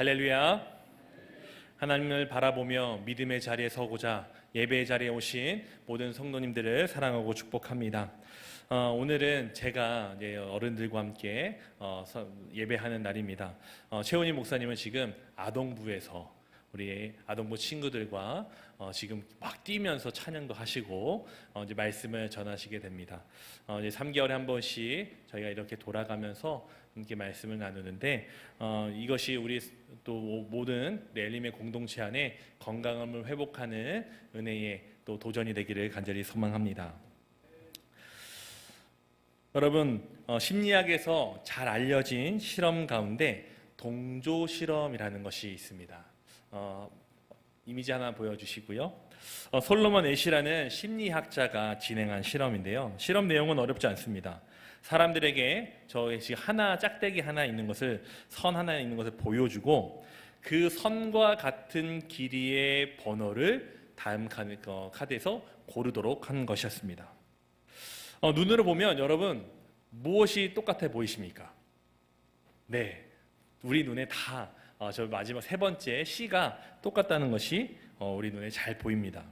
할렐루야. 하나님을 바라보며 믿음의 자리에 서고자 예배의 자리에 오신 모든 성도님들을 사랑하고 축복합니다. 오늘은 제가 어른들과 함께 예배하는 날입니다. 최훈희 목사님은 지금 아동부에서 우리 아동부 친구들과 지금 막 뛰면서 찬양도 하시고 이제 말씀을 전하시게 됩니다. 이제 3개월에 한 번씩 저희가 이렇게 돌아가면서 함께 말씀을 나누는데 이것이 우리 또 모든 엘림의 공동체 안에 건강함을 회복하는 은혜의 또 도전이 되기를 간절히 소망합니다. 여러분, 심리학에서 잘 알려진 실험 가운데 동조 실험이라는 것이 있습니다. 이미지 하나 보여주시고요. 솔로몬 애시라는 심리학자가 진행한 실험인데요. 실험 내용은 어렵지 않습니다. 사람들에게 저의 짝대기 하나 있는 것을, 선 하나 있는 것을 보여주고 그 선과 같은 길이의 번호를 다음 카드에서 고르도록 한 것이었습니다. 눈으로 보면 여러분 무엇이 똑같아 보이십니까? 네, 우리 눈에 다 저 마지막 세 번째 C가 똑같다는 것이 우리 눈에 잘 보입니다.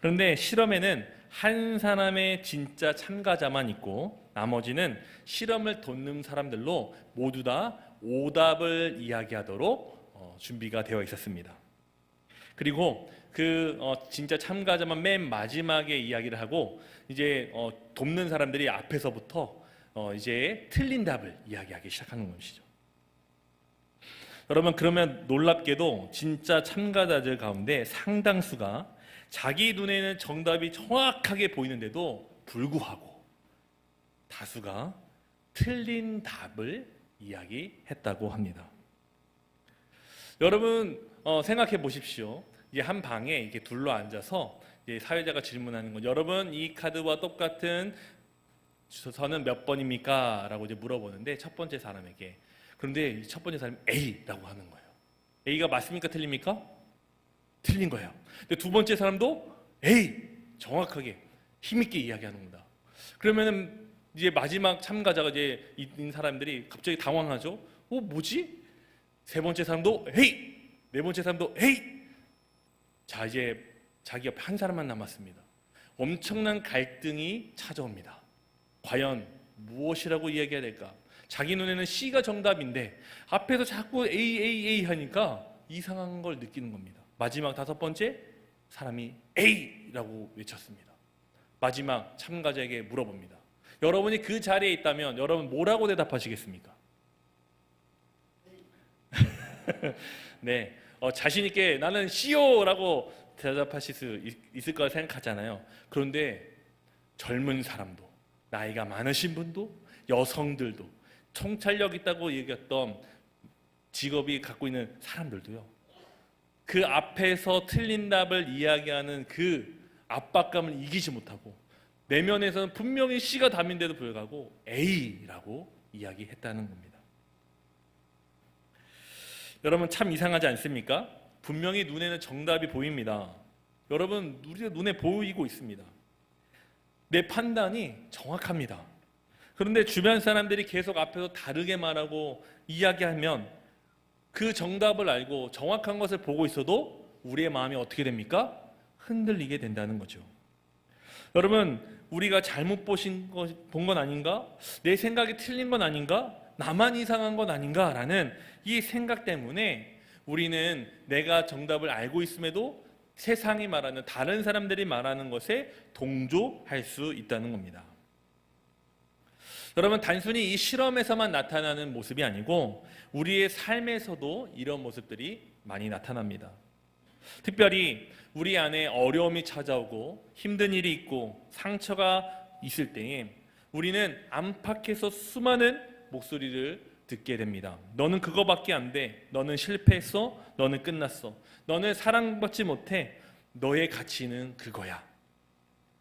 그런데 실험에는 한 사람의 진짜 참가자만 있고 나머지는 실험을 돕는 사람들로 모두 다 오답을 이야기하도록 준비가 되어 있었습니다. 그리고 그 진짜 참가자만 맨 마지막에 이야기를 하고 이제 돕는 사람들이 앞에서부터 이제 틀린 답을 이야기하기 시작하는 것이죠. 여러분, 그러면 놀랍게도 진짜 참가자들 가운데 상당수가 자기 눈에는 정답이 정확하게 보이는데도 불구하고 다수가 틀린 답을 이야기했다고 합니다. 여러분 생각해 보십시오. 이제 한 방에 이렇게 둘러 앉아서 이제 사회자가 질문하는 거, 여러분 이 카드와 똑같은 저는 몇 번입니까? 라고 이제 물어보는데 첫 번째 사람에게, 그런데 첫 번째 사람이 A라고 하는 거예요. A가 맞습니까? 틀립니까? 틀린 거예요. 근데 두 번째 사람도 A! 정확하게 힘있게 이야기하는 겁니다. 그러면은 이제 마지막 참가자가 이제 있는 사람들이 갑자기 당황하죠. 뭐지? 세 번째 사람도 A! 네 번째 사람도 A! 자, 이제 자기 옆에 한 사람만 남았습니다. 엄청난 갈등이 찾아옵니다. 과연 무엇이라고 이야기해야 될까? 자기 눈에는 C가 정답인데 앞에서 자꾸 A 하니까 이상한 걸 느끼는 겁니다. 마지막 다섯 번째 사람이 A라고 외쳤습니다. 마지막 참가자에게 물어봅니다. 여러분이 그 자리에 있다면 여러분 뭐라고 대답하시겠습니까? 네, 자신 있게 나는 C요라고 대답하실 수 있을 거라 생각하잖아요. 그런데 젊은 사람도, 나이가 많으신 분도, 여성들도, 통찰력 있다고 얘기했던 직업이 갖고 있는 사람들도요, 그 앞에서 틀린 답을 이야기하는 그 압박감을 이기지 못하고 내면에서는 분명히 C가 답인데도 불구하고 A라고 이야기했다는 겁니다. 여러분 참 이상하지 않습니까? 분명히 눈에는 정답이 보입니다. 여러분 우리가 눈에 보이고 있습니다. 내 판단이 정확합니다. 그런데 주변 사람들이 계속 앞에서 다르게 말하고 이야기하면 그 정답을 알고 정확한 것을 보고 있어도 우리의 마음이 어떻게 됩니까? 흔들리게 된다는 거죠. 여러분, 우리가 잘못 본 건 아닌가? 내 생각이 틀린 건 아닌가? 나만 이상한 건 아닌가? 라는 이 생각 때문에 우리는 내가 정답을 알고 있음에도 세상이 말하는, 다른 사람들이 말하는 것에 동조할 수 있다는 겁니다. 여러분, 단순히 이 실험에서만 나타나는 모습이 아니고 우리의 삶에서도 이런 모습들이 많이 나타납니다. 특별히 우리 안에 어려움이 찾아오고 힘든 일이 있고 상처가 있을 때에 우리는 안팎에서 수많은 목소리를 듣게 됩니다. 너는 그거밖에 안 돼. 너는 실패했어. 너는 끝났어. 너는 사랑받지 못해. 너의 가치는 그거야.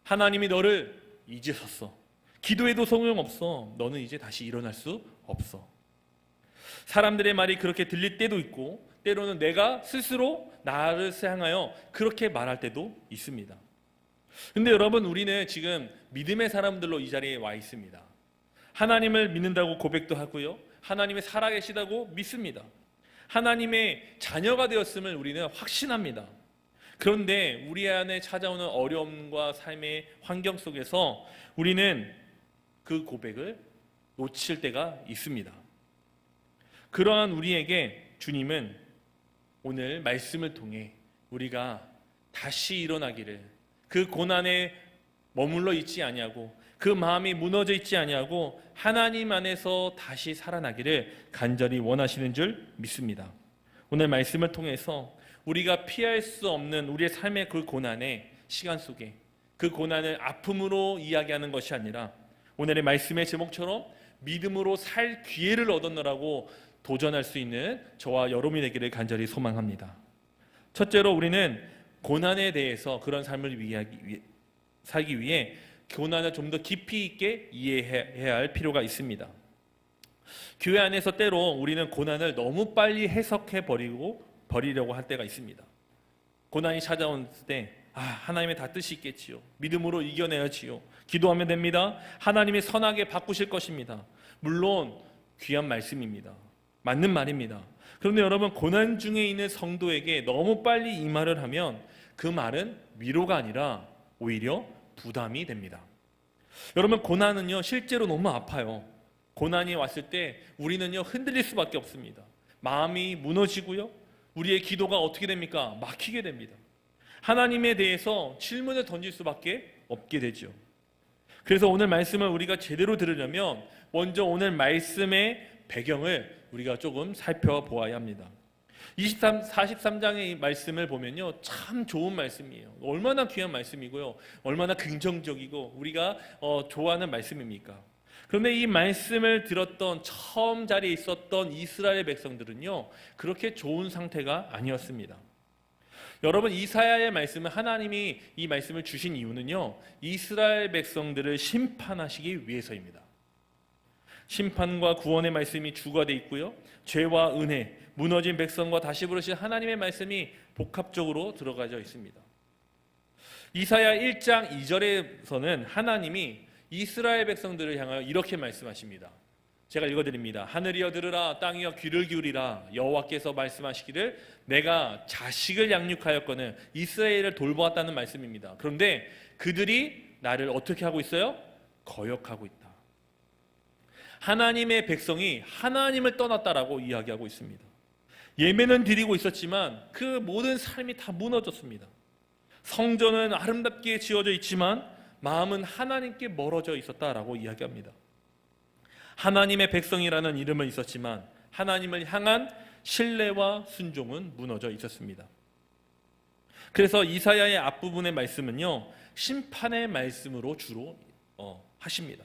하나님이 너를 잊으셨어. 기도해도 소용없어. 너는 이제 다시 일어날 수 없어. 사람들의 말이 그렇게 들릴 때도 있고 때로는 내가 스스로 나를 향하여 그렇게 말할 때도 있습니다. 근데 여러분, 우리는 지금 믿음의 사람들로 이 자리에 와 있습니다. 하나님을 믿는다고 고백도 하고요, 하나님이 살아계시다고 믿습니다. 하나님의 자녀가 되었음을 우리는 확신합니다. 그런데 우리 안에 찾아오는 어려움과 삶의 환경 속에서 우리는 그 고백을 놓칠 때가 있습니다. 그러한 우리에게 주님은 오늘 말씀을 통해 우리가 다시 일어나기를, 그 고난에 머물러 있지 아니하고 그 마음이 무너져 있지 아니하고 하나님 안에서 다시 살아나기를 간절히 원하시는 줄 믿습니다. 오늘 말씀을 통해서 우리가 피할 수 없는 우리의 삶의 그 고난의 시간 속에 그 고난을 아픔으로 이야기하는 것이 아니라 오늘의 말씀의 제목처럼 믿음으로 살 기회를 얻었노라고 도전할 수 있는 저와 여러분이 되기를 간절히 소망합니다. 첫째로 우리는 고난에 대해서 그런 삶을 살기 위해 고난을 좀 더 깊이 있게 이해해야 할 필요가 있습니다. 교회 안에서 때로 우리는 고난을 너무 빨리 해석해 버리려고 할 때가 있습니다. 고난이 찾아올 때 하나님의 다 뜻이 있겠지요. 믿음으로 이겨내야지요. 기도하면 됩니다. 하나님이 선하게 바꾸실 것입니다. 물론 귀한 말씀입니다. 맞는 말입니다. 그런데 여러분, 고난 중에 있는 성도에게 너무 빨리 이 말을 하면 그 말은 위로가 아니라 오히려 부담이 됩니다. 여러분, 고난은요 실제로 너무 아파요. 고난이 왔을 때 우리는요 흔들릴 수밖에 없습니다. 마음이 무너지고요, 우리의 기도가 어떻게 됩니까? 막히게 됩니다. 하나님에 대해서 질문을 던질 수밖에 없게 되죠. 그래서 오늘 말씀을 우리가 제대로 들으려면 먼저 오늘 말씀의 배경을 우리가 조금 살펴보아야 합니다. 43장의 말씀을 보면요 참 좋은 말씀이에요. 얼마나 귀한 말씀이고요, 얼마나 긍정적이고 우리가 좋아하는 말씀입니까? 그런데 이 말씀을 들었던 처음 자리에 있었던 이스라엘 백성들은요 그렇게 좋은 상태가 아니었습니다. 여러분, 이사야의 말씀은 하나님이 이 말씀을 주신 이유는요 이스라엘 백성들을 심판하시기 위해서입니다. 심판과 구원의 말씀이 주가 되어 있고요, 죄와 은혜, 무너진 백성과 다시 부르실 하나님의 말씀이 복합적으로 들어가져 있습니다. 이사야 1장 2절에서는 하나님이 이스라엘 백성들을 향하여 이렇게 말씀하십니다. 제가 읽어드립니다. 하늘이여 들으라, 땅이여 귀를 기울이라. 여호와께서 말씀하시기를 내가 자식을 양육하였거늘 이스라엘을 돌보았다는 말씀입니다. 그런데 그들이 나를 어떻게 하고 있어요? 거역하고 있다. 하나님의 백성이 하나님을 떠났다라고 이야기하고 있습니다. 예배는 드리고 있었지만 그 모든 삶이 다 무너졌습니다. 성전은 아름답게 지어져 있지만 마음은 하나님께 멀어져 있었다라고 이야기합니다. 하나님의 백성이라는 이름은 있었지만 하나님을 향한 신뢰와 순종은 무너져 있었습니다. 그래서 이사야의 앞부분의 말씀은요 심판의 말씀으로 주로 하십니다.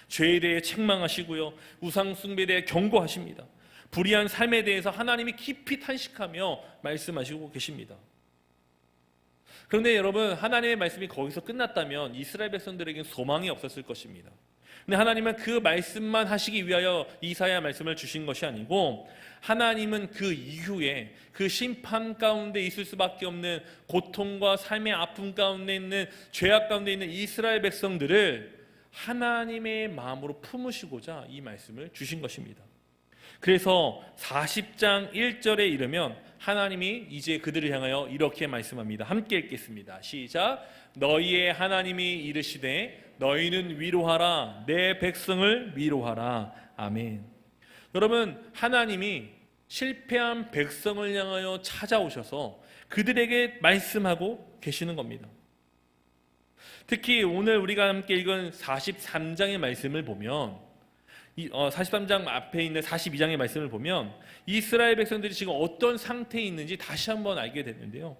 죄에 대해 책망하시고요, 우상 숭배에 대해 경고하십니다. 불의한 삶에 대해서 하나님이 깊이 탄식하며 말씀하시고 계십니다. 그런데 여러분, 하나님의 말씀이 거기서 끝났다면 이스라엘 백성들에게는 소망이 없었을 것입니다. 근데 하나님은 그 말씀만 하시기 위하여 이사야 말씀을 주신 것이 아니고 하나님은 그 이후에 그 심판 가운데 있을 수밖에 없는 고통과 삶의 아픔 가운데 있는 죄악 가운데 있는 이스라엘 백성들을 하나님의 마음으로 품으시고자 이 말씀을 주신 것입니다. 그래서 40장 1절에 이르면 하나님이 이제 그들을 향하여 이렇게 말씀합니다. 함께 읽겠습니다. 시작. 너희의 하나님이 이르시되 너희는 위로하라, 내 백성을 위로하라. 아멘. 여러분, 하나님이 실패한 백성을 향하여 찾아오셔서 그들에게 말씀하고 계시는 겁니다. 특히 오늘 우리가 함께 읽은 43장의 말씀을 보면 43장 앞에 있는 42장의 말씀을 보면 이스라엘 백성들이 지금 어떤 상태에 있는지 다시 한번 알게 됐는데요.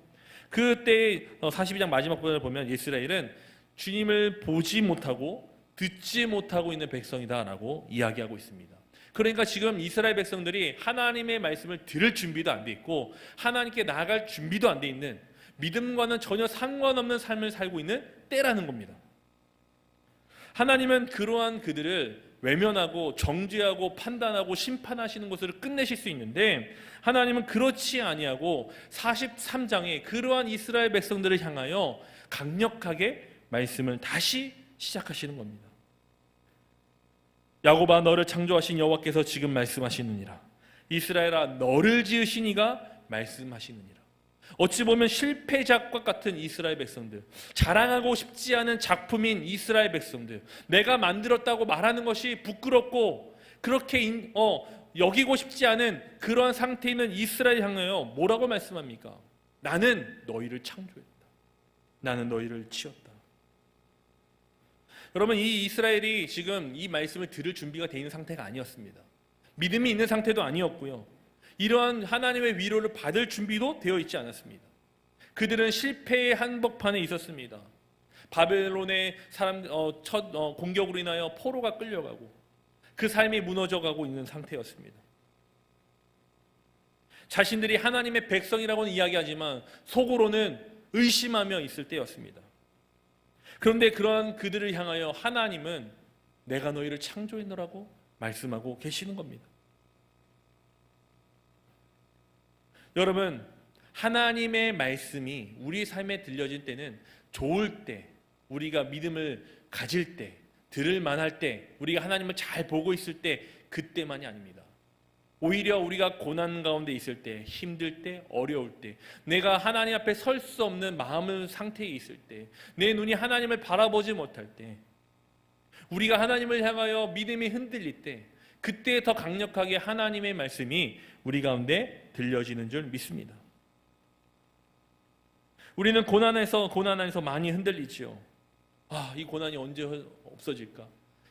그때 42장 마지막 부분을 보면 이스라엘은 주님을 보지 못하고 듣지 못하고 있는 백성이다라고 이야기하고 있습니다. 그러니까 지금 이스라엘 백성들이 하나님의 말씀을 들을 준비도 안 돼 있고 하나님께 나아갈 준비도 안 돼 있는, 믿음과는 전혀 상관없는 삶을 살고 있는 때라는 겁니다. 하나님은 그러한 그들을 외면하고 정죄하고 판단하고 심판하시는 것을 끝내실 수 있는데 하나님은 그렇지 아니하고 43장에 그러한 이스라엘 백성들을 향하여 강력하게 말씀을 다시 시작하시는 겁니다. 야곱아, 너를 창조하신 여호와께서 지금 말씀하시느니라. 이스라엘아 너를 지으신 이가 말씀하시느니라. 어찌 보면 실패작과 같은 이스라엘 백성들, 자랑하고 싶지 않은 작품인 이스라엘 백성들, 내가 만들었다고 말하는 것이 부끄럽고 그렇게 여기고 싶지 않은 그러한 상태에 있는 이스라엘 향하여 뭐라고 말씀합니까? 나는 너희를 창조했다. 나는 너희를 지었다. 여러분, 이 이스라엘이 지금 이 말씀을 들을 준비가 되어 있는 상태가 아니었습니다. 믿음이 있는 상태도 아니었고요. 이러한 하나님의 위로를 받을 준비도 되어 있지 않았습니다. 그들은 실패의 한복판에 있었습니다. 바벨론의 첫 공격으로 인하여 포로가 끌려가고 그 삶이 무너져가고 있는 상태였습니다. 자신들이 하나님의 백성이라고는 이야기하지만 속으로는 의심하며 있을 때였습니다. 그런데 그러한 그들을 향하여 하나님은 내가 너희를 창조했노라고 말씀하고 계시는 겁니다. 여러분, 하나님의 말씀이 우리 삶에 들려질 때는 좋을 때, 우리가 믿음을 가질 때, 들을 만할 때, 우리가 하나님을 잘 보고 있을 때, 그때만이 아닙니다. 오히려 우리가 고난 가운데 있을 때, 힘들 때, 어려울 때, 내가 하나님 앞에 설 수 없는 마음의 상태에 있을 때, 내 눈이 하나님을 바라보지 못할 때, 우리가 하나님을 향하여 믿음이 흔들릴 때, 그때 더 강력하게 하나님의 말씀이 우리 가운데 들려지는 줄 믿습니다. 우리는 고난 안에서 많이 흔들리지요. 이 고난이 언제 없어질까?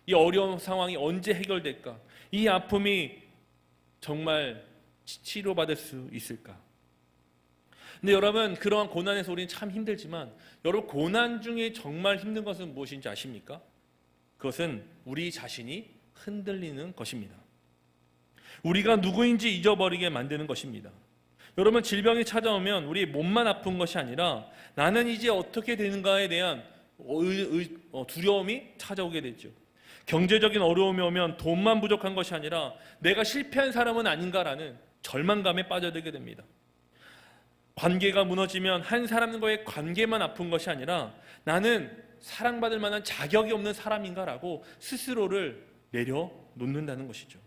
이 어려운 상황이 언제 해결될까? 이 아픔이 정말 치료받을 수 있을까? 근데 여러분, 그러한 고난에서 우리는 참 힘들지만 여러분, 고난 중에 정말 힘든 것은 무엇인지 아십니까? 그것은 우리 자신이 흔들리는 것입니다. 우리가 누구인지 잊어버리게 만드는 것입니다. 여러분, 질병이 찾아오면 우리 몸만 아픈 것이 아니라 나는 이제 어떻게 되는가에 대한 두려움이 찾아오게 되죠. 경제적인 어려움이 오면 돈만 부족한 것이 아니라 내가 실패한 사람은 아닌가라는 절망감에 빠져들게 됩니다. 관계가 무너지면 한 사람과의 관계만 아픈 것이 아니라 나는 사랑받을 만한 자격이 없는 사람인가라고 스스로를 내려놓는다는 것이죠.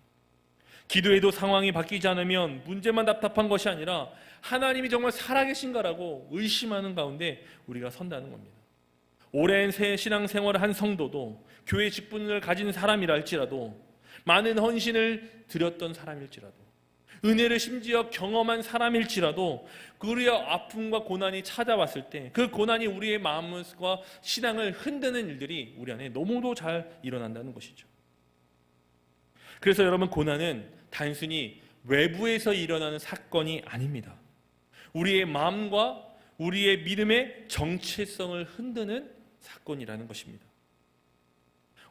기도해도 상황이 바뀌지 않으면 문제만 답답한 것이 아니라 하나님이 정말 살아계신가라고 의심하는 가운데 우리가 선다는 겁니다. 오랜 신앙생활을 한 성도도, 교회 직분을 가진 사람이라 할지라도, 많은 헌신을 드렸던 사람일지라도, 은혜를 심지어 경험한 사람일지라도 우리의 아픔과 고난이 찾아왔을 때 그 고난이 우리의 마음과 신앙을 흔드는 일들이 우리 안에 너무도 잘 일어난다는 것이죠. 그래서 여러분, 고난은 단순히 외부에서 일어나는 사건이 아닙니다. 우리의 마음과 우리의 믿음의 정체성을 흔드는 사건이라는 것입니다.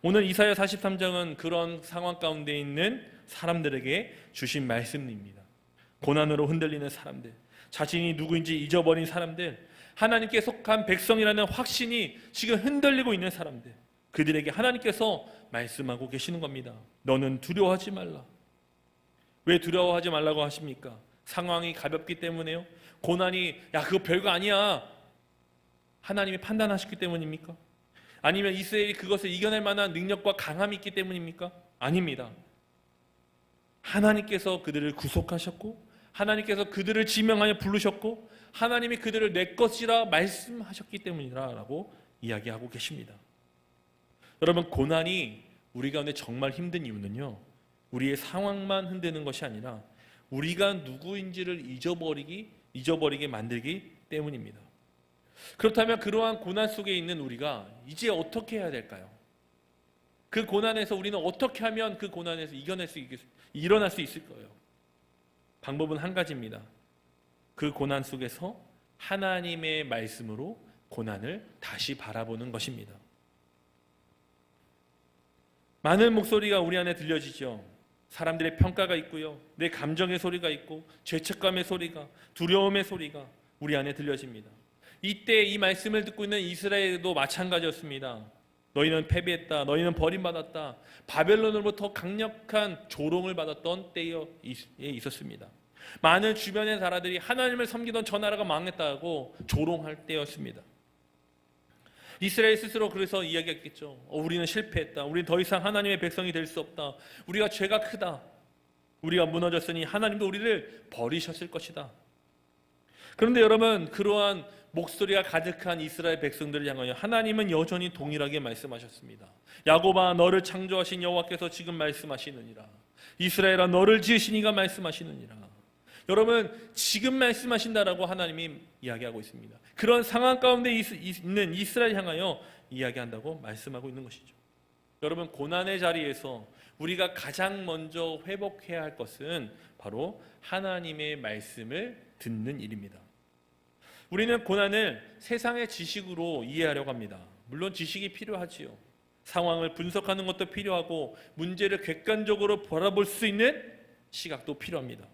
오늘 이사야 43장은 그런 상황 가운데 있는 사람들에게 주신 말씀입니다. 고난으로 흔들리는 사람들, 자신이 누구인지 잊어버린 사람들, 하나님께 속한 백성이라는 확신이 지금 흔들리고 있는 사람들, 그들에게 하나님께서 말씀하고 계시는 겁니다. 너는 두려워하지 말라. 왜 두려워하지 말라고 하십니까? 상황이 가볍기 때문에요? 고난이 그거 별거 아니야, 하나님이 판단하셨기 때문입니까? 아니면 이스라엘이 그것을 이겨낼 만한 능력과 강함이 있기 때문입니까? 아닙니다. 하나님께서 그들을 구속하셨고, 하나님께서 그들을 지명하여 부르셨고, 하나님이 그들을 내 것이라 말씀하셨기 때문이라고 이야기하고 계십니다. 여러분, 고난이 우리 가운데 정말 힘든 이유는요, 우리의 상황만 흔드는 것이 아니라 우리가 누구인지를 잊어버리게 만들기 때문입니다. 그렇다면 그러한 고난 속에 있는 우리가 이제 어떻게 해야 될까요? 그 고난에서 우리는 어떻게 하면 그 고난에서 일어날 수 있을 거예요? 방법은 한 가지입니다. 그 고난 속에서 하나님의 말씀으로 고난을 다시 바라보는 것입니다. 많은 목소리가 우리 안에 들려지죠. 사람들의 평가가 있고요, 내 감정의 소리가 있고, 죄책감의 소리가, 두려움의 소리가 우리 안에 들려집니다. 이때 이 말씀을 듣고 있는 이스라엘도 마찬가지였습니다. 너희는 패배했다, 너희는 버림받았다, 바벨론으로부터 강력한 조롱을 받았던 때에 있었습니다. 많은 주변의 나라들이 하나님을 섬기던 저 나라가 망했다고 조롱할 때였습니다. 이스라엘 스스로 그래서 이야기했겠죠. 우리는 실패했다, 우리는 더 이상 하나님의 백성이 될 수 없다, 우리가 죄가 크다. 우리가 무너졌으니 하나님도 우리를 버리셨을 것이다. 그런데 여러분, 그러한 목소리가 가득한 이스라엘 백성들을 향하여 하나님은 여전히 동일하게 말씀하셨습니다. 야곱아, 너를 창조하신 여호와께서 지금 말씀하시느니라. 이스라엘아, 너를 지으신 이가 말씀하시느니라. 여러분, 지금 말씀하신다라고 하나님이 이야기하고 있습니다. 그런 상황 가운데 있는 이스라엘 향하여 이야기한다고 말씀하고 있는 것이죠. 여러분, 고난의 자리에서 우리가 가장 먼저 회복해야 할 것은 바로 하나님의 말씀을 듣는 일입니다. 우리는 고난을 세상의 지식으로 이해하려고 합니다. 물론 지식이 필요하지요. 상황을 분석하는 것도 필요하고 문제를 객관적으로 바라볼 수 있는 시각도 필요합니다.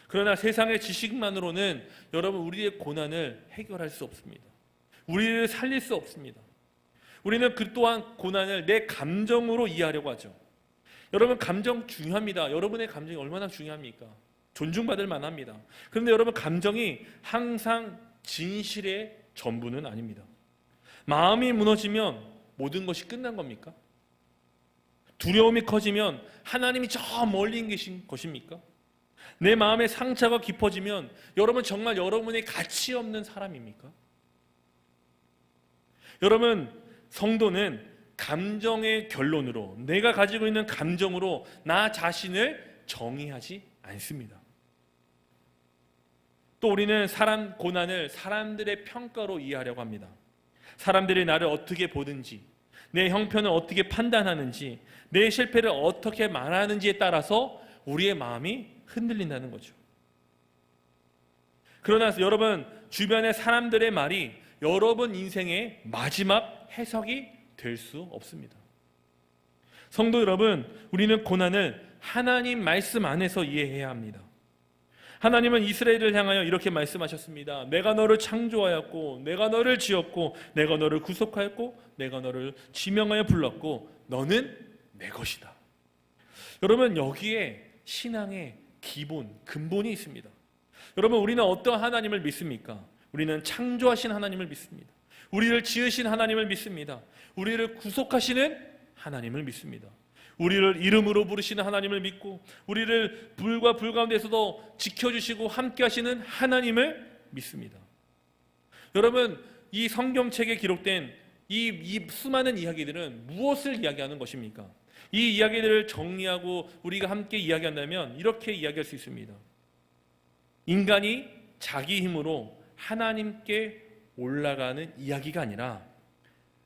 그러나 세상의 지식만으로는 여러분, 우리의 고난을 해결할 수 없습니다. 우리를 살릴 수 없습니다. 우리는 그 또한 고난을 내 감정으로 이해하려고 하죠. 여러분, 감정 중요합니다. 여러분의 감정이 얼마나 중요합니까? 존중받을 만합니다. 그런데 여러분, 감정이 항상 진실의 전부는 아닙니다. 마음이 무너지면 모든 것이 끝난 겁니까? 두려움이 커지면 하나님이 저 멀리 계신 것입니까? 내 마음의 상처가 깊어지면 여러분, 정말 여러분이 가치 없는 사람입니까? 여러분, 성도는 감정의 결론으로, 내가 가지고 있는 감정으로 나 자신을 정의하지 않습니다. 또 우리는 고난을 사람들의 평가로 이해하려고 합니다. 사람들이 나를 어떻게 보든지, 내 형편을 어떻게 판단하는지, 내 실패를 어떻게 말하는지에 따라서 우리의 마음이 흔들린다는 거죠. 그러나 여러분, 주변의 사람들의 말이 여러분 인생의 마지막 해석이 될 수 없습니다. 성도 여러분, 우리는 고난을 하나님 말씀 안에서 이해해야 합니다. 하나님은 이스라엘을 향하여 이렇게 말씀하셨습니다. 내가 너를 창조하였고, 내가 너를 지었고, 내가 너를 구속하였고, 내가 너를 지명하여 불렀고, 너는 내 것이다. 여러분, 여기에 신앙의 근본이 있습니다. 여러분, 우리는 어떤 하나님을 믿습니까? 우리는 창조하신 하나님을 믿습니다. 우리를 지으신 하나님을 믿습니다. 우리를 구속하시는 하나님을 믿습니다. 우리를 이름으로 부르시는 하나님을 믿고, 우리를 불과 불 가운데서도 지켜주시고 함께 하시는 하나님을 믿습니다. 여러분, 이 성경책에 기록된 이 수많은 이야기들은 무엇을 이야기하는 것입니까? 이 이야기들을 정리하고 우리가 함께 이야기한다면 이렇게 이야기할 수 있습니다. 인간이 자기 힘으로 하나님께 올라가는 이야기가 아니라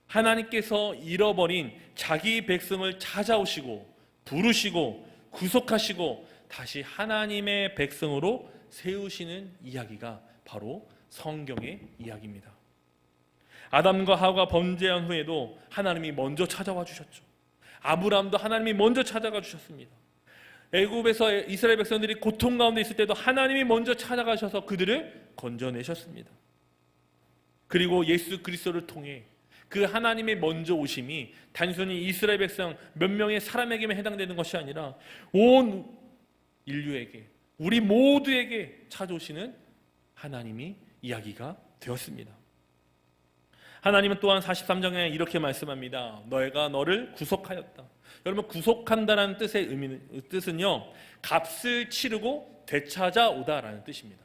하나님께서 잃어버린 자기 백성을 찾아오시고 부르시고 구속하시고 다시 하나님의 백성으로 세우시는 이야기가 바로 성경의 이야기입니다. 아담과 하와가 범죄한 후에도 하나님이 먼저 찾아와 주셨죠. 아브라함도 하나님이 먼저 찾아가 주셨습니다. 애굽에서 이스라엘 백성들이 고통 가운데 있을 때도 하나님이 먼저 찾아가셔서 그들을 건져내셨습니다. 그리고 예수 그리스도를 통해 그 하나님의 먼저 오심이 단순히 이스라엘 백성 몇 명의 사람에게만 해당되는 것이 아니라 온 인류에게, 우리 모두에게 찾아오시는 하나님이 이야기가 되었습니다. 하나님은 또한 43장에 이렇게 말씀합니다. 너희가 너를 구속하였다. 여러분, 구속한다는 뜻은요, 값을 치르고 되찾아오다라는 뜻입니다.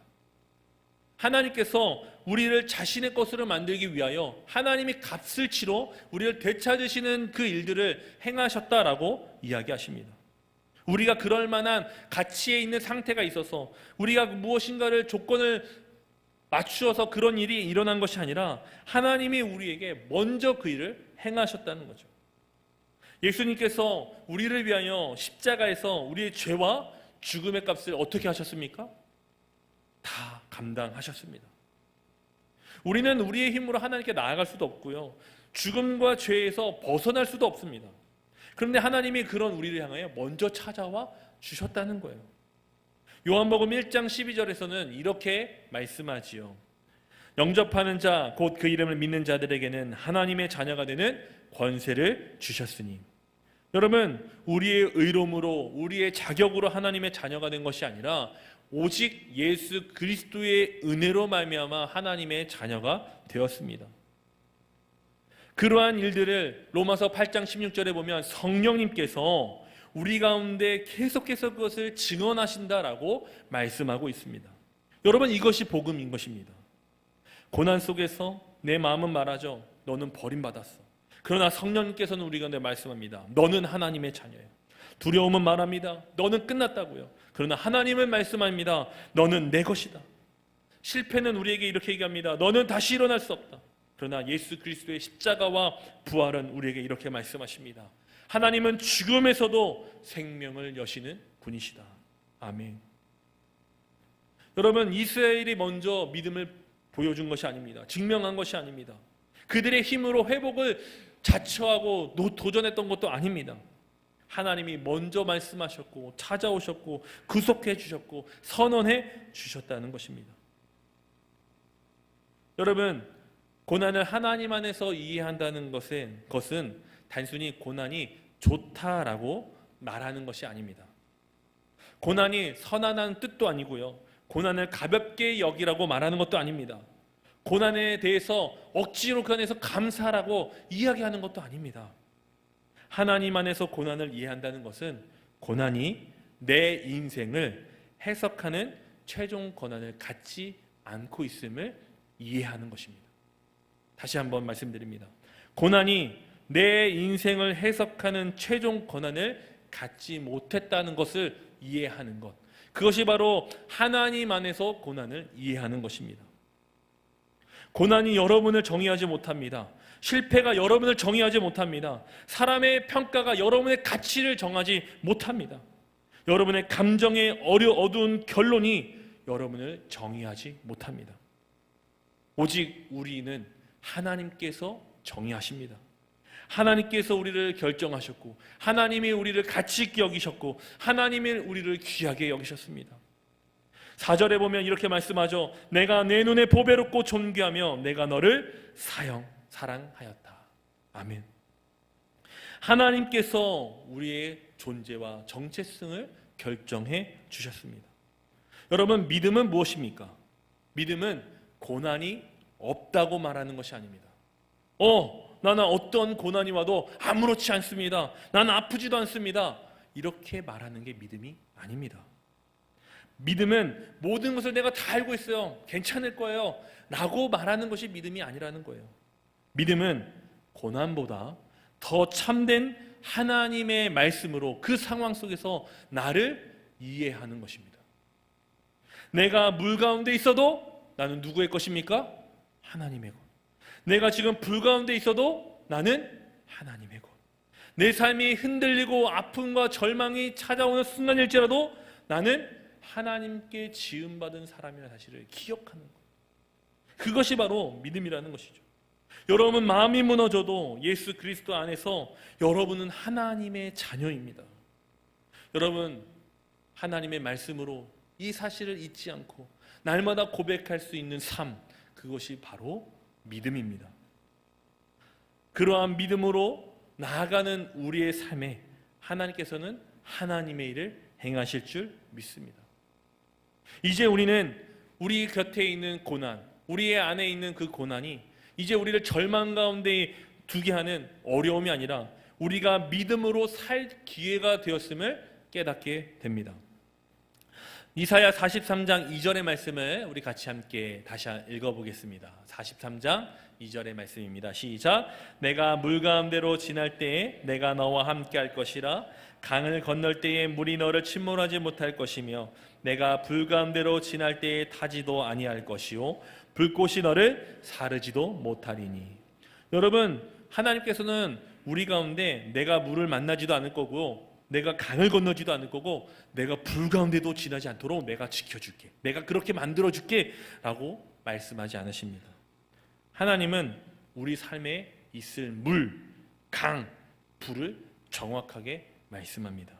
하나님께서 우리를 자신의 것으로 만들기 위하여 하나님이 값을 치러 우리를 되찾으시는 그 일들을 행하셨다라고 이야기하십니다. 우리가 그럴 만한 가치에 있는 상태가 있어서 우리가 무엇인가를 조건을 맞추어서 그런 일이 일어난 것이 아니라 하나님이 우리에게 먼저 그 일을 행하셨다는 거죠. 예수님께서 우리를 위하여 십자가에서 우리의 죄와 죽음의 값을 어떻게 하셨습니까? 다 감당하셨습니다. 우리는 우리의 힘으로 하나님께 나아갈 수도 없고요, 죽음과 죄에서 벗어날 수도 없습니다. 그런데 하나님이 그런 우리를 향하여 먼저 찾아와 주셨다는 거예요. 요한복음 1장 12절에서는 이렇게 말씀하지요. 영접하는 자, 곧 그 이름을 믿는 자들에게는 하나님의 자녀가 되는 권세를 주셨으니. 여러분, 우리의 의로움으로, 우리의 자격으로 하나님의 자녀가 된 것이 아니라 오직 예수 그리스도의 은혜로 말미암아 하나님의 자녀가 되었습니다. 그러한 일들을 로마서 8장 16절에 보면 성령님께서 우리 가운데 계속해서 그것을 증언하신다라고 말씀하고 있습니다. 여러분, 이것이 복음인 것입니다. 고난 속에서 내 마음은 말하죠. 너는 버림받았어. 그러나 성령님께서는 우리 가운데 말씀합니다. 너는 하나님의 자녀예요. 두려움은 말합니다. 너는 끝났다고요. 그러나 하나님은 말씀합니다. 너는 내 것이다. 실패는 우리에게 이렇게 얘기합니다. 너는 다시 일어날 수 없다. 그러나 예수 그리스도의 십자가와 부활은 우리에게 이렇게 말씀하십니다. 하나님은 죽음에서도 생명을 여시는 분이시다. 아멘. 여러분, 이스라엘이 먼저 믿음을 보여준 것이 아닙니다. 증명한 것이 아닙니다. 그들의 힘으로 회복을 자처하고 도전했던 것도 아닙니다. 하나님이 먼저 말씀하셨고 찾아오셨고 구속해 주셨고 선언해 주셨다는 것입니다. 여러분, 고난을 하나님 안에서 이해한다는 것은 단순히 고난이 좋다라고 말하는 것이 아닙니다. 고난이 선한다는 뜻도 아니고요. 고난을 가볍게 여기라고 말하는 것도 아닙니다. 고난에 대해서 억지로 그 안에서 감사라고 이야기하는 것도 아닙니다. 하나님 안에서 고난을 이해한다는 것은 고난이 내 인생을 해석하는 최종 권한을 갖지 않고 있음을 이해하는 것입니다. 다시 한번 말씀드립니다. 고난이 내 인생을 해석하는 최종 권한을 갖지 못했다는 것을 이해하는 것, 그것이 바로 하나님 안에서 고난을 이해하는 것입니다. 고난이 여러분을 정의하지 못합니다. 실패가 여러분을 정의하지 못합니다. 사람의 평가가 여러분의 가치를 정하지 못합니다. 여러분의 감정의 어두운 결론이 여러분을 정의하지 못합니다. 오직 우리는 하나님께서 정의하십니다. 하나님께서 우리를 결정하셨고 하나님이 우리를 가치 있게 여기셨고 하나님이 우리를 귀하게 여기셨습니다. 4절에 보면 이렇게 말씀하죠. 내가 내 눈에 보배롭고 존귀하며 내가 너를 사랑하였다. 아멘. 하나님께서 우리의 존재와 정체성을 결정해 주셨습니다. 여러분, 믿음은 무엇입니까? 믿음은 고난이 없다고 말하는 것이 아닙니다. 나는 어떤 고난이 와도 아무렇지 않습니다. 나는 아프지도 않습니다. 이렇게 말하는 게 믿음이 아닙니다. 믿음은 모든 것을 내가 다 알고 있어요. 괜찮을 거예요. 라고 말하는 것이 믿음이 아니라는 거예요. 믿음은 고난보다 더 참된 하나님의 말씀으로 그 상황 속에서 나를 이해하는 것입니다. 내가 물 가운데 있어도 나는 누구의 것입니까? 하나님의 것. 내가 지금 불 가운데 있어도 나는 하나님의 것. 내 삶이 흔들리고 아픔과 절망이 찾아오는 순간일지라도 나는 하나님께 지음받은 사람이라는 사실을 기억하는 것. 그것이 바로 믿음이라는 것이죠. 여러분, 마음이 무너져도 예수 그리스도 안에서 여러분은 하나님의 자녀입니다. 여러분, 하나님의 말씀으로 이 사실을 잊지 않고 날마다 고백할 수 있는 삶, 그것이 바로 믿음입니다. 그러한 믿음으로 나아가는 우리의 삶에 하나님께서는 하나님의 일을 행하실 줄 믿습니다. 이제 우리는 우리 곁에 있는 고난, 우리의 안에 있는 그 고난이 이제 우리를 절망 가운데 두게 하는 어려움이 아니라 우리가 믿음으로 살 기회가 되었음을 깨닫게 됩니다. 이사야 43장 2절의 말씀을 우리 같이 함께 다시 읽어보겠습니다. 43장 2절의 말씀입니다. 시작. 내가 물 가운데로 지날 때에 내가 너와 함께 할 것이라. 강을 건널 때에 물이 너를 침몰하지 못할 것이며 내가 불 가운데로 지날 때에 타지도 아니할 것이요 불꽃이 너를 사르지도 못하리니. 여러분, 하나님께서는 우리 가운데 내가 물을 만나지도 않을 거고 내가 강을 건너지도 않을 거고 내가 불 가운데도 지나지 않도록 내가 지켜줄게, 내가 그렇게 만들어줄게 라고 말씀하지 않으십니다. 하나님은 우리 삶에 있을 물, 강, 불을 정확하게 말씀합니다.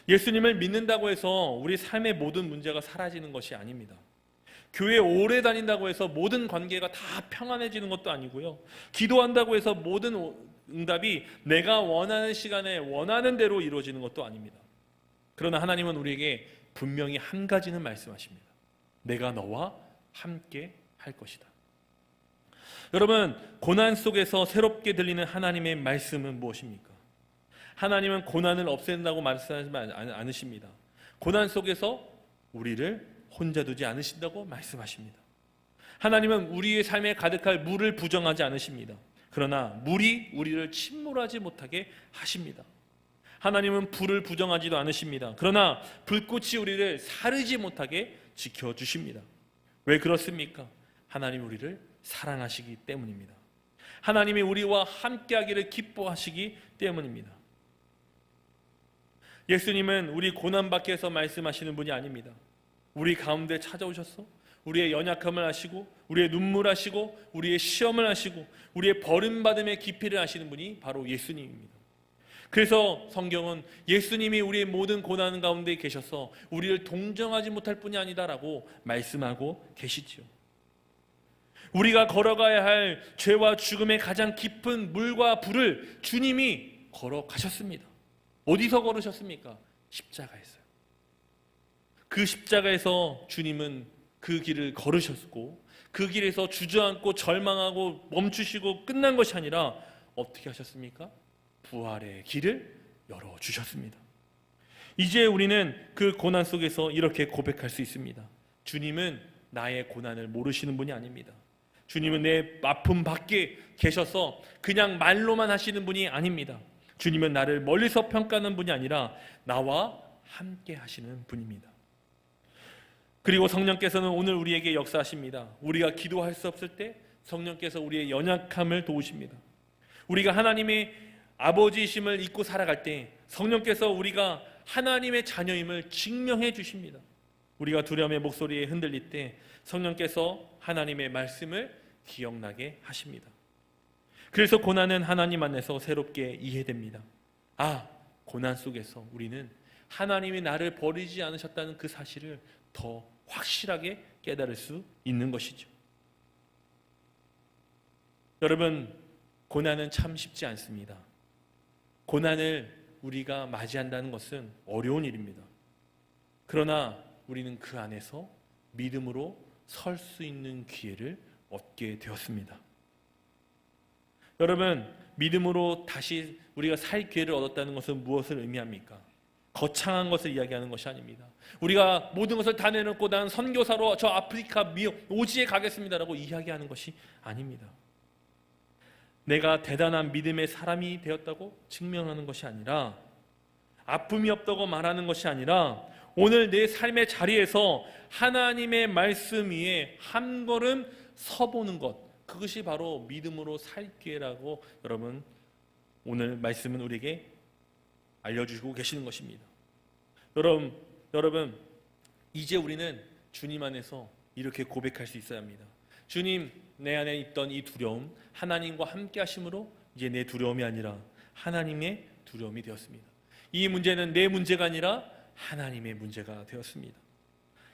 예수님을 믿는다고 해서 우리 삶의 모든 문제가 사라지는 것이 아닙니다. 교회 오래 다닌다고 해서 모든 관계가 다 평안해지는 것도 아니고요. 기도한다고 해서 모든 응답이 내가 원하는 시간에 원하는 대로 이루어지는 것도 아닙니다. 그러나 하나님은 우리에게 분명히 한 가지는 말씀하십니다. 내가 너와 함께 할 것이다. 여러분, 고난 속에서 새롭게 들리는 하나님의 말씀은 무엇입니까? 하나님은 고난을 없앤다고 말씀하지 않으십니다. 고난 속에서 우리를 혼자 두지 않으신다고 말씀하십니다. 하나님은 우리의 삶에 가득할 물을 부정하지 않으십니다. 그러나 물이 우리를 침몰하지 못하게 하십니다. 하나님은 불을 부정하지도 않으십니다. 그러나 불꽃이 우리를 사르지 못하게 지켜주십니다. 왜 그렇습니까? 하나님 우리를 사랑하시기 때문입니다. 하나님이 우리와 함께하기를 기뻐하시기 때문입니다. 예수님은 우리 고난 밖에서 말씀하시는 분이 아닙니다. 우리 가운데 찾아오셔서 우리의 연약함을 아시고 우리의 눈물 아시고 우리의 시험을 아시고 우리의 버림받음의 깊이를 아시는 분이 바로 예수님입니다. 그래서 성경은 예수님이 우리의 모든 고난 가운데 계셔서 우리를 동정하지 못할 뿐이 아니다라고 말씀하고 계시지요. 우리가 걸어가야 할 죄와 죽음의 가장 깊은 물과 불을 주님이 걸어가셨습니다. 어디서 걸으셨습니까? 십자가에서요. 그 십자가에서 주님은 그 길을 걸으셨고 그 길에서 주저앉고 절망하고 멈추시고 끝난 것이 아니라 어떻게 하셨습니까? 부활의 길을 열어주셨습니다. 이제 우리는 그 고난 속에서 이렇게 고백할 수 있습니다. 주님은 나의 고난을 모르시는 분이 아닙니다. 주님은 내 아픔 밖에 계셔서 그냥 말로만 하시는 분이 아닙니다. 주님은 나를 멀리서 평가하는 분이 아니라 나와 함께 하시는 분입니다. 그리고 성령께서는 오늘 우리에게 역사하십니다. 우리가 기도할 수 없을 때 성령께서 우리의 연약함을 도우십니다. 우리가 하나님의 아버지이심을 잊고 살아갈 때 성령께서 우리가 하나님의 자녀임을 증명해 주십니다. 우리가 두려움의 목소리에 흔들릴 때 성령께서 하나님의 말씀을 기억나게 하십니다. 그래서 고난은 하나님 안에서 새롭게 이해됩니다. 아, 고난 속에서 우리는 하나님이 나를 버리지 않으셨다는 그 사실을 더 확실하게 깨달을 수 있는 것이죠. 여러분, 고난은 참 쉽지 않습니다. 고난을 우리가 맞이한다는 것은 어려운 일입니다. 그러나 우리는 그 안에서 믿음으로 설 수 있는 기회를 얻게 되었습니다. 여러분, 믿음으로 다시 우리가 살 기회를 얻었다는 것은 무엇을 의미합니까? 거창한 것을 이야기하는 것이 아닙니다. 우리가 모든 것을 다 내놓고 난 선교사로 저 아프리카 오지에 가겠습니다라고 이야기하는 것이 아닙니다. 내가 대단한 믿음의 사람이 되었다고 증명하는 것이 아니라, 아픔이 없다고 말하는 것이 아니라, 오늘 내 삶의 자리에서 하나님의 말씀 위에 한 걸음 서보는 것, 그것이 바로 믿음으로 살 기회라고 여러분 오늘 말씀은 우리에게 알려주고 계시는 것입니다. 여러분 이제 우리는 주님 안에서 이렇게 고백할 수 있어야 합니다. 주님, 내 안에 있던 이 두려움, 하나님과 함께 하심으로 이제 내 두려움이 아니라 하나님의 두려움이 되었습니다. 이 문제는 내 문제가 아니라 하나님의 문제가 되었습니다.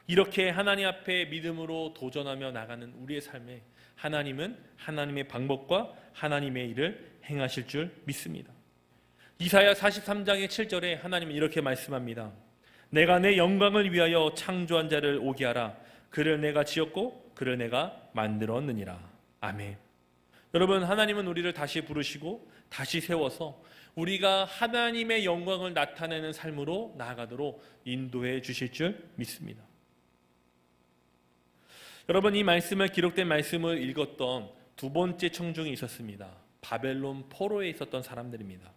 이렇게 하나님 앞에 믿음으로 도전하며 나가는 우리의 삶에 하나님은 하나님의 방법과 하나님의 일을 행하실 줄 믿습니다. 이사야 43장의 7절에 하나님은 이렇게 말씀합니다. 내가 내 영광을 위하여 창조한 자를 오게 하라. 그를 내가 지었고 그를 내가 만들었느니라. 아멘. 여러분, 하나님은 우리를 다시 부르시고 다시 세워서 우리가 하나님의 영광을 나타내는 삶으로 나아가도록 인도해 주실 줄 믿습니다. 여러분, 이 말씀을 기록된 말씀을 읽었던 두 번째 청중이 있었습니다. 바벨론 포로에 있었던 사람들입니다.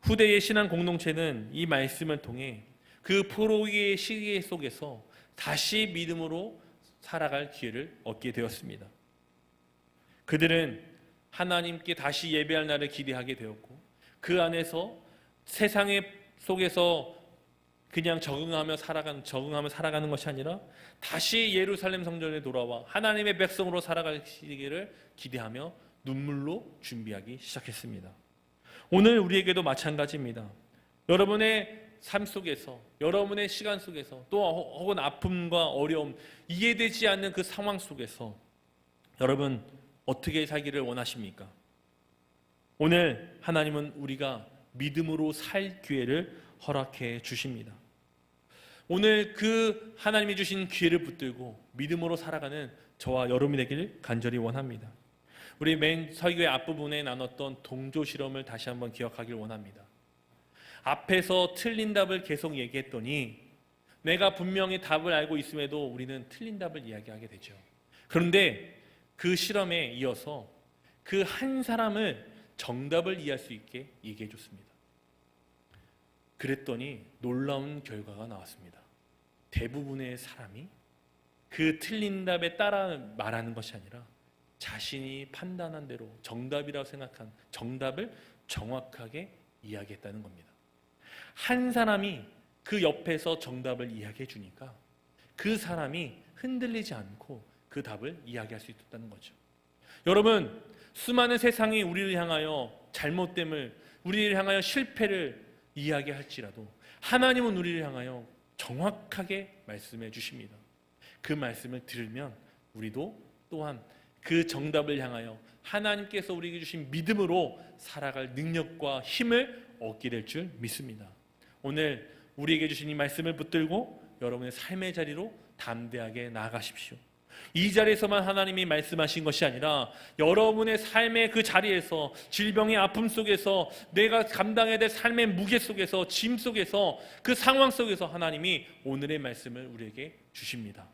후대의 신앙 공동체는 이 말씀을 통해 그 포로의 시기 속에서 다시 믿음으로 살아갈 기회를 얻게 되었습니다. 그들은 하나님께 다시 예배할 날을 기대하게 되었고, 그 안에서 세상의 속에서 그냥 적응하며 살아가는 것이 아니라 다시 예루살렘 성전에 돌아와 하나님의 백성으로 살아가시기를 기대하며 눈물로 준비하기 시작했습니다. 오늘 우리에게도 마찬가지입니다. 여러분의 삶 속에서, 여러분의 시간 속에서, 또 혹은 아픔과 어려움, 이해되지 않는 그 상황 속에서 여러분 어떻게 살기를 원하십니까? 오늘 하나님은 우리가 믿음으로 살 기회를 허락해 주십니다. 오늘 그 하나님이 주신 기회를 붙들고 믿음으로 살아가는 저와 여러분이 되기를 간절히 원합니다. 우리 맨 설교의 앞부분에 나눴던 동조 실험을 다시 한번 기억하길 원합니다. 앞에서 틀린 답을 계속 얘기했더니 내가 분명히 답을 알고 있음에도 우리는 틀린 답을 이야기하게 되죠. 그런데 그 실험에 이어서 그 한 사람을 정답을 이해할 수 있게 얘기해 줬습니다. 그랬더니 놀라운 결과가 나왔습니다. 대부분의 사람이 그 틀린 답에 따라 말하는 것이 아니라 자신이 판단한 대로 정답이라고 생각한 정답을 정확하게 이야기했다는 겁니다. 한 사람이 그 옆에서 정답을 이야기해 주니까 그 사람이 흔들리지 않고 그 답을 이야기할 수 있었다는 거죠. 여러분, 수많은 세상이 우리를 향하여 잘못됨을, 우리를 향하여 실패를 이야기할지라도 하나님은 우리를 향하여 정확하게 말씀해 주십니다. 그 말씀을 들으면 우리도 또한 그 정답을 향하여 하나님께서 우리에게 주신 믿음으로 살아갈 능력과 힘을 얻게 될 줄 믿습니다. 오늘 우리에게 주신 이 말씀을 붙들고 여러분의 삶의 자리로 담대하게 나아가십시오. 이 자리에서만 하나님이 말씀하신 것이 아니라 여러분의 삶의 그 자리에서, 질병의 아픔 속에서, 내가 감당해야 될 삶의 무게 속에서, 짐 속에서, 그 상황 속에서 하나님이 오늘의 말씀을 우리에게 주십니다.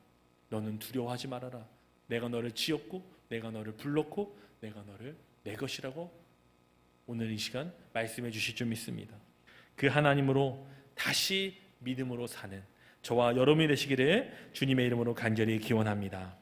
너는 두려워하지 말아라. 내가 너를 지었고 내가 너를 불렀고 내가 너를 내 것이라고 오늘 이 시간 말씀해 주실 줄 믿습니다. 그 하나님으로 다시 믿음으로 사는 저와 여러분이 되시기를 주님의 이름으로 간절히 기원합니다.